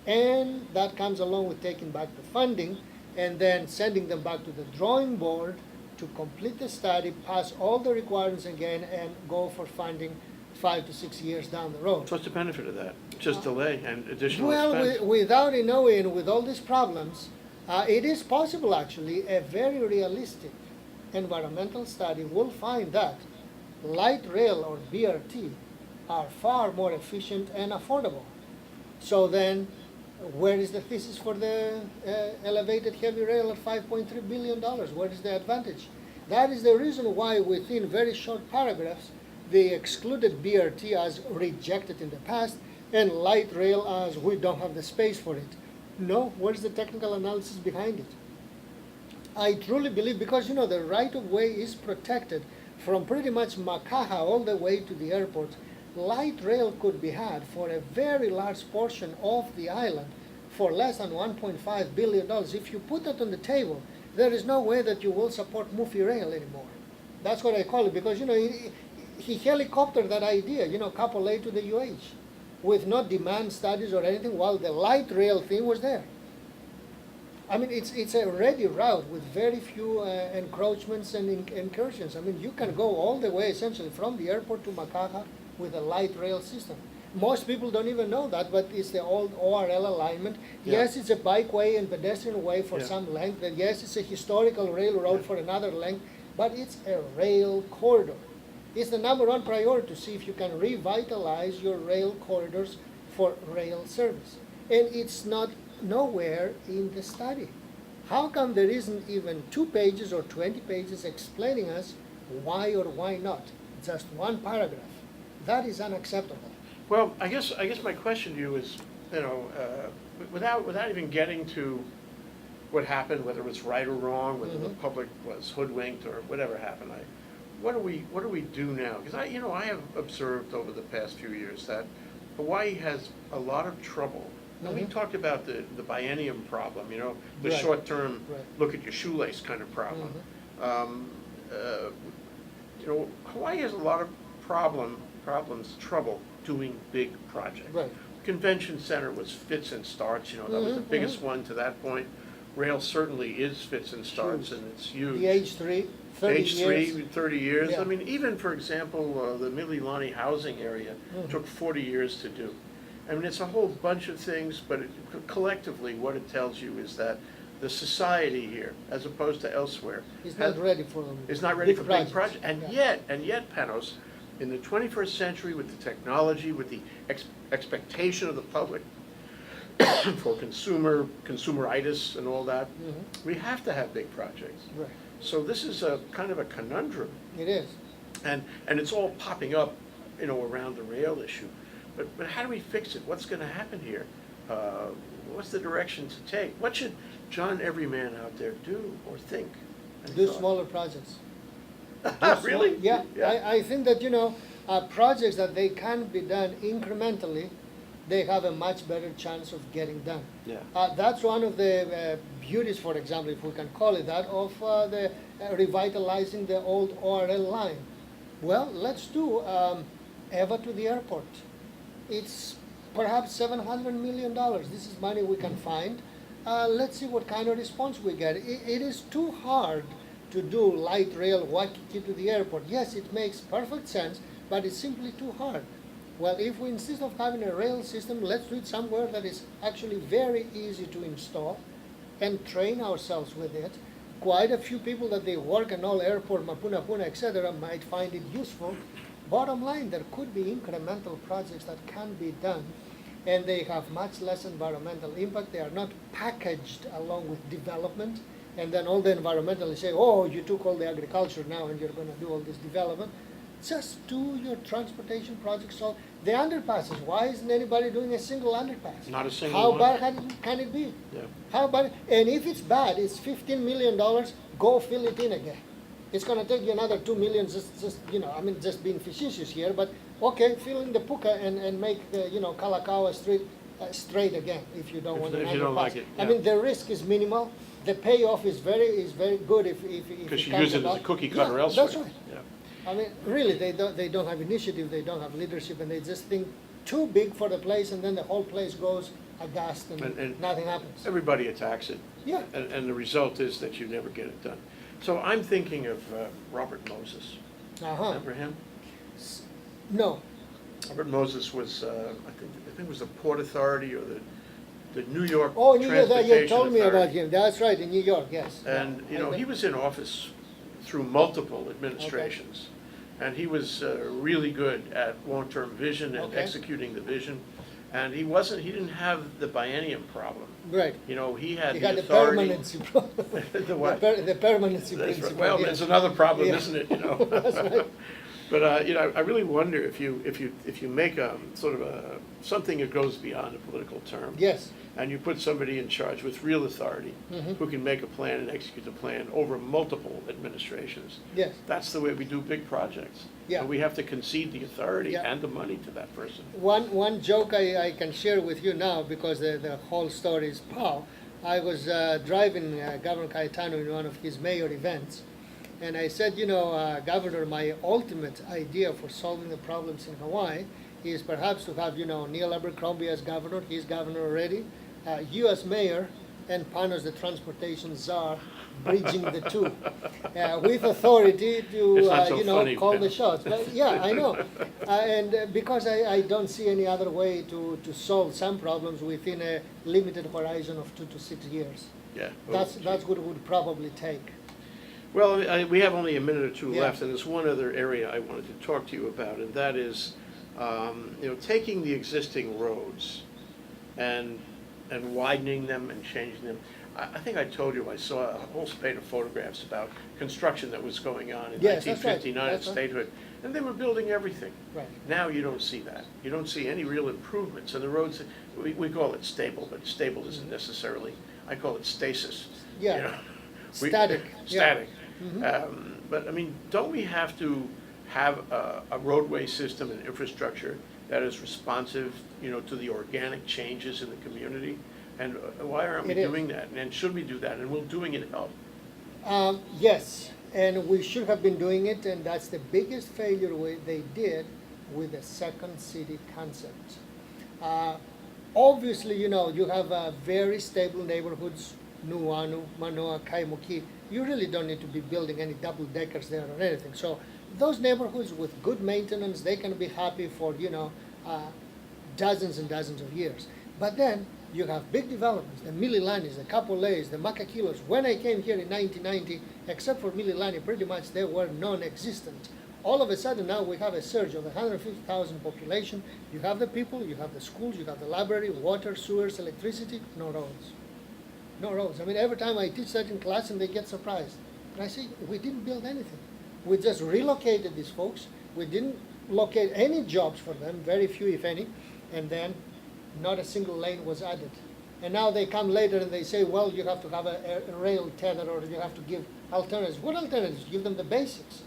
and that comes along with taking back the funding and then sending them back to the drawing board to complete the study, pass all the requirements again, and go for funding 5 to 6 years down the road. So what's the benefit of that? Just delay and additional Well, expense? without knowing, with all these problems, it is possible actually, a very realistic environmental study will find that light rail or BRT are far more efficient and affordable. So then, where is the thesis for the elevated heavy rail at $5.3 billion? Where is the advantage? That is the reason why within very short paragraphs, they excluded BRT as rejected in the past and light rail as we don't have the space for it. No, where's the technical analysis behind it? I truly believe, because the right of way is protected from pretty much Makaha all the way to the airport, light rail could be had for a very large portion of the island for less than $1.5 billion. If you put that on the table, there is no way that you will support Mufi rail anymore. That's what I call it, because he helicoptered that idea, couple A to the UH, with no demand studies or anything, while the light rail thing was there. I mean, it's a ready route with very few encroachments and incursions. I mean, you can go all the way essentially from the airport to Makaha with a light rail system. Most people don't even know that, but it's the old ORL alignment. Yeah. Yes, it's a bikeway and pedestrian way for Yeah. some length, and yes, it's a historical railroad for another length, but it's a rail corridor. It's the number one priority to see if you can revitalize your rail corridors for rail service. And it's not nowhere in the study. How come there isn't even 2 pages or 20 pages explaining us why or why not? Just one paragraph. That is unacceptable. Well, I guess my question to you is, without even getting to what happened, whether it was right or wrong, whether the public was hoodwinked or whatever happened, what do we do now? Because I have observed over the past few years that Hawaii has a lot of trouble. Now, we talked about the biennium problem, the Right. short-term, Right. look at your shoelace kind of problem. Hawaii has a lot of trouble doing big projects. Right. Convention Center was fits and starts, that was the biggest one to that point. Rail certainly is fits and starts, Huge. and it's huge. The H3, 30 years. H3, 30 years. Yeah. I mean, even, for example, the Mililani housing area took 40 years to do. I mean, it's a whole bunch of things, but collectively, what it tells you is that the society here, as opposed to elsewhere, Is not ready for them. is not ready for big projects. projects. Yeah. And yet, Panos, in the 21st century, with the technology, with the expectation of the public for consumeritis and all that, we have to have big projects. Right. So this is a kind of a conundrum, It is. and it's all popping up, around the rail issue. But how do we fix it? What's going to happen here? What's the direction to take? What should John Everyman out there do or think? Any Do thought? smaller projects. Really? Yeah, I think that, projects that they can be done incrementally they have a much better chance of getting done. Yeah. That's one of the beauties, for example, if we can call it that, of the revitalizing the old ORL line. Well, let's do Eva to the airport. It's perhaps $700 million. This is money we can find. Let's see what kind of response we get. It is too hard to do light rail Waikiki to the airport. Yes, it makes perfect sense, but it's simply too hard. Well, if we insist on having a rail system, let's do it somewhere that is actually very easy to install and train ourselves with it. Quite a few people that they work in all airport, Mapuna, etc., might find it useful. Bottom line, there could be incremental projects that can be done, and they have much less environmental impact. They are not packaged along with development, and then all the environmentalists say, oh, you took all the agriculture now and you're going to do all this development. Just do your transportation projects. So the underpasses, why isn't anybody doing a single underpass? Not a single How one. bad can it be? Yeah. How bad? And if it's bad, it's $15 million, go fill it in again. It's going to take you another $2 million, just being facetious here, but okay, fill in the puka and make the, Kalakaua Street straight again if you don't want an If you don't underpass. like it, I yeah. mean, the risk is minimal. The payoff is very good if Because it you comes use it as a about. cookie cutter Yeah, elsewhere. that's right. Yeah. I mean, really, they don't have initiative, they don't have leadership, and they just think too big for the place, and then the whole place goes aghast and And nothing happens. Everybody attacks it. Yeah. And the result is that you never get it done. So I'm thinking of Robert Moses. Uh-huh. Remember him? No. Robert Moses was, I think it was the Port Authority or the New York Oh, New York, Transportation you told me Authority. about him. That's right, in New York, yes. And, Yeah, he was in office through multiple administrations. And he was really good at long-term vision and Okay. executing the vision. And he didn't have the biennium problem. Right. He had He the had the authority. permanency problem. The what? The permanency That's right. principle. Well, yes. it's another problem, Yeah. isn't it, That's right. But, I really wonder if you make a sort of something that goes beyond a political term. Yes. And you put somebody in charge with real authority Mhm. who can make a plan and execute the plan over multiple administrations. Yes. That's the way we do big projects. Yeah. And we have to concede the authority Yeah. and the money to that person. One joke I can share with you now, because the whole story is pow. I was driving Governor Cayetano in one of his mayor events, and I said, Governor, my ultimate idea for solving the problems in Hawaii is perhaps to have, Neil Abercrombie as governor, he's governor already, you as mayor, and Panos the transportation czar, bridging the two, with authority to, It's not so funny, call the Panos. shots. But, yeah, I know. And because I don't see any other way to solve some problems within a limited horizon of 2 to 6 years. Yeah. That's what it would probably take. Well, we have only a minute or two Yeah. left, and there's one other area I wanted to talk to you about, and that is, taking the existing roads and widening them and changing them. I think I told you I saw a whole spate of photographs about construction that was going on in Yes, that's right. 1959 at That's right. statehood, and they were building everything. Right. Now you don't see that. You don't see any real improvements, and the roads, we call it stable, but stable isn't necessarily, I call it stasis. Yeah. You know? We- Static, yeah. Static. Mhm. But, don't we have to have a roadway system and infrastructure that is responsive, to the organic changes in the community? And why aren't we It is. doing that? And should we do that? And will doing it help? Yes, and we should have been doing it, and that's the biggest failure they did with the second city concept. Obviously, you have very stable neighborhoods, Nuuanu, Manoa, Kaimuki. You really don't need to be building any double deckers there or anything. So those neighborhoods with good maintenance, they can be happy for, dozens and dozens of years. But then you have big developments, the Mililanis, the Kapoleis, the Makakilos. When I came here in 1990, except for Mililani, pretty much they were non-existent. All of a sudden now we have a surge of 150,000 population. You have the people, you have the schools, you have the library, water, sewers, electricity, no roads. No roads. I mean, every time I teach that in class and they get surprised. And I say, we didn't build anything. We just relocated these folks. We didn't locate any jobs for them, very few if any, and then not a single lane was added. And now they come later and they say, well, you have to have a rail tether, or you have to give alternatives. What alternatives? Give them the basics.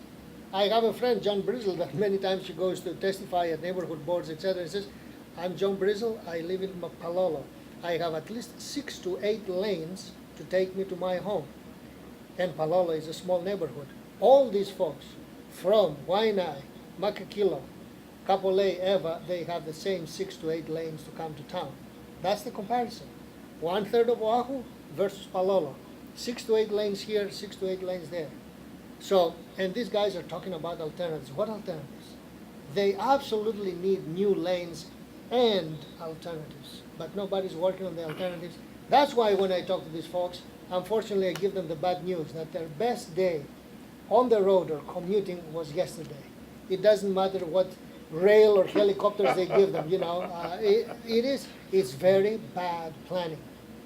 I have a friend, John Brizzle, that many times she goes to testify at neighborhood boards, etc. and says, I'm John Brizzle. I live in Palolo. I have at least 6 to 8 lanes to take me to my home. And Palolo is a small neighborhood. All these folks from Waianae, Makakilo, Kapolei, Eva, they have the same 6 to 8 lanes to come to town. That's the comparison. 1/3 of Oahu versus Palolo. 6 to 8 lanes here, 6 to 8 lanes there. So, and these guys are talking about alternatives. What alternatives? They absolutely need new lanes and alternatives, but nobody's working on the alternatives. That's why when I talk to these folks, unfortunately I give them the bad news that their best day on the road or commuting was yesterday. It doesn't matter what rail or helicopters they give them, it's very bad planning.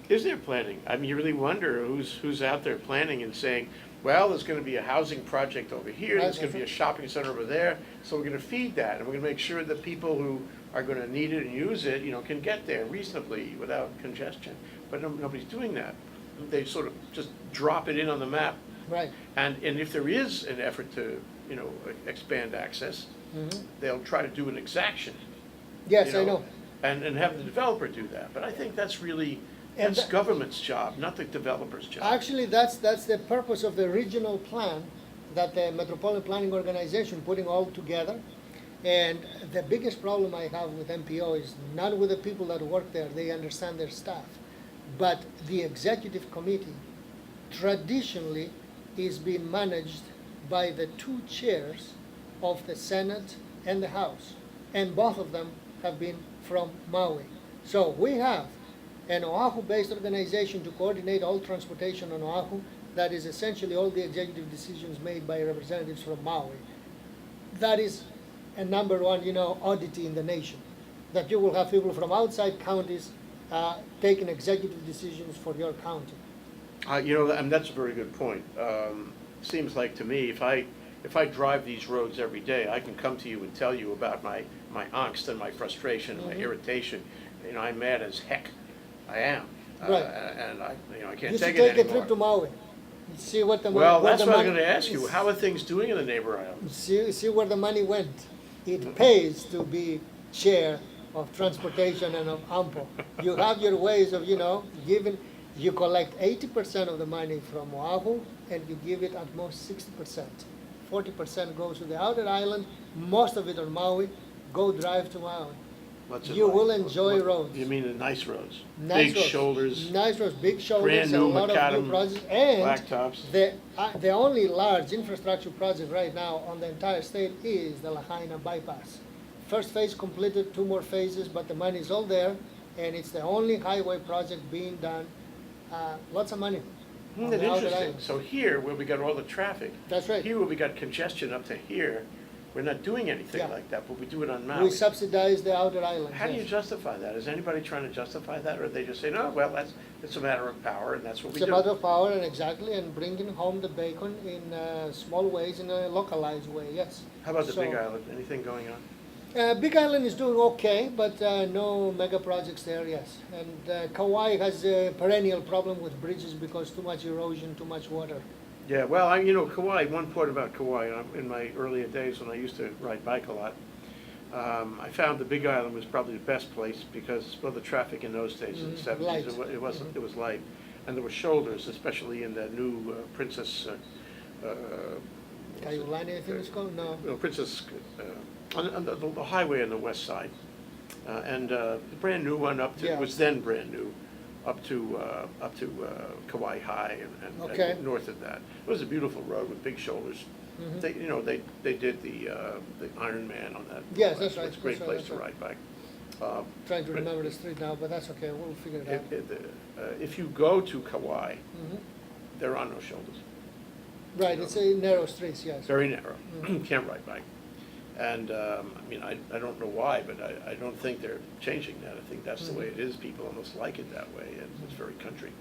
Is there planning? I mean, you really wonder who's out there planning and saying, well, there's gonna be a housing project over here, there's gonna be a shopping center over there, so we're gonna feed that, and we're gonna make sure that people who are gonna need it and use it, can get there reasonably without congestion. But nobody's doing that. They sort of just drop it in on the map. Right. And if there is an effort to, expand access, they'll try to do an exaction. Yes, I know. And have the developer do that. But I think that's really, And that's government's job, not the developer's job. Actually, that's the purpose of the regional plan that the Metropolitan Planning Organization putting all together. And the biggest problem I have with MPO is not with the people that work there, they understand their staff, but the executive committee traditionally is being managed by the 2 chairs of the Senate and the House, and both of them have been from Maui. So we have an Oahu-based organization to coordinate all transportation on Oahu. That is essentially all the executive decisions made by representatives from Maui. That is a number one, oddity in the nation, that you will have people from outside counties taking executive decisions for your county. And that's a very good point. Seems like to me, if I drive these roads every day, I can come to you and tell you about my angst and my frustration and my irritation. I'm mad as heck. I am. Right. And I can't You take should it take a anymore. trip to Maui. See what the Well, where that's the what I was money- going to ask you. How are things doing in the neighbor islands? See where the money went. It pays to be chair of transportation and of AMPO. You have your ways of, giving. You collect 80% of the money from Oahu, and you give it at most 60%. 40% goes to the outer island. Most of it on Maui. Go drive to Maui. What's it You like? will enjoy roads. You mean the nice roads? Nice Big roads. shoulders, Nice roads, big shoulders, brand new a lot of macadam new projects, and blacktops. the only large infrastructure project right now on the entire state is the Lahaina bypass. First phase completed, 2 more phases, but the money is all there, and it's the only highway project being done. Lots of money. on That's the outer interesting. islands. So here, where we got all the traffic. That's right. Here, where we got congestion up to here, we're not doing anything Yeah. like that, but we do it on We Maui. subsidize the outer islands. How do you yes. justify that? Is anybody trying to justify that, or they just say, no, well, it's a matter of power, and that's what we It's do? a matter of power and exactly, and bringing home the bacon in small ways, in a localized way, yes. How about the So- Big Island? Anything going on? Big Island is doing okay, but no mega projects there, yes. And Kauai has a perennial problem with bridges because too much erosion, too much water. Yeah, well, Kauai, one part about Kauai, in my earlier days when I used to ride bike a lot, I found the Big Island was probably the best place because, well, the traffic in those days in the Light. 70s, it was light. And there were shoulders, especially in the new Princess, Kaiulani, I think it's called, no. Princess, on the highway on the west side. And the brand new one Yeah. it was then brand new, up to Kauai High and Okay. north of that. It was a beautiful road with big shoulders. Mhm. They did the Iron Man on that. Yes, that's right, It's a great that's right, place to that's ride bike. Trying to but remember the street now, but that's okay, we'll figure it out. If you go to Kauai, Mhm. there are no shoulders. Right, it's a narrow streets, yes. Very narrow. Mhm. Can't ride bike. And, I don't know why, but I don't think they're changing that. I think that's the way it is. People almost like it that way, and it's very country.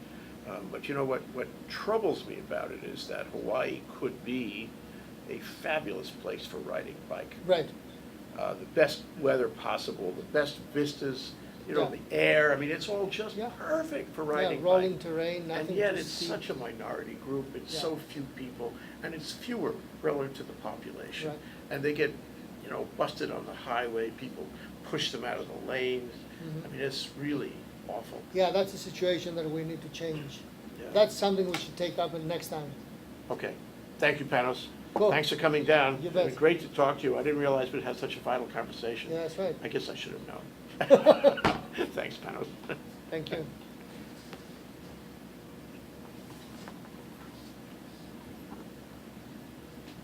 But you know what troubles me about it is that Hawaii could be a fabulous place for riding bike. Right, The best weather possible, the best vistas, Yeah. the air. It's all just Yeah. perfect for yeah, riding rolling bike. terrain, nothing And too yet it's steep. such a minority group, it's Yeah. so few people, and it's fewer relative to the population. Right. And they get, you know, busted on the highway, people push them out of the lanes. Mhm. I mean, it's really awful. Yeah, that's a situation that we need to change. Yeah. That's something we should take up next time. Okay, thank you, Panos. Cool. Thanks for coming down. You It's been bet. great to talk to you. I didn't realize we'd had such a vital conversation. Yeah, that's right. I guess I should have known. Thanks, Panos. Thank you.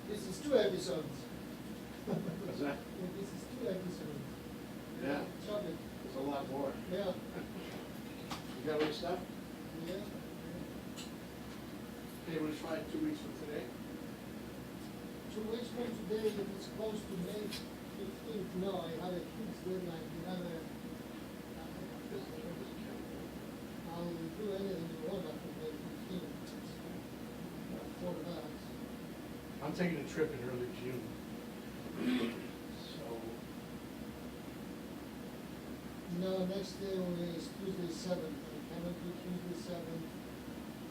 This is 2 episodes. What's that? This is 2 episodes. Yeah. Chocolate. There's a lot more. Yeah. You got all your stuff? Yeah. Okay, we'll try 2 weeks from today. 2 weeks from today, if it's close to May 15th, no, I have a huge deadline. We have a, I'll do anything you want after May 15th. For that. I'm taking a trip in early June. So, No, next day is Tuesday 7th. I cannot do Tuesday 7th.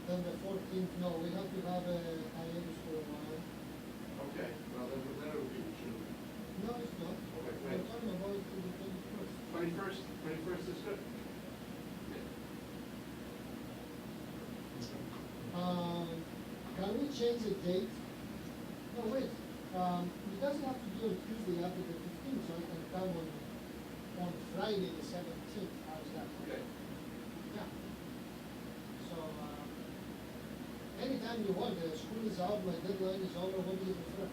Then the 14th, no, we have to have a hiatus for a while. okay, well, then it'll be June. No, it's not. Okay, We're wait. talking about it to the 21st. 21st is good. Can we change the date? No, wait, it doesn't have to be on Tuesday after the 15th, so I can come on Friday the 17th, how's that? Okay. Yeah. So, anytime you want, the school is out, my deadline is over, what do you prefer?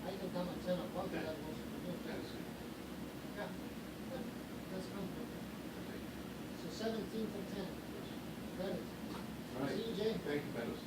I can come at 10 o'clock, Okay. that was for you. That's good. Yeah, yeah, that's comfortable. So 17th at 10, got it. All right. See you, Jay. Thank you, Panos.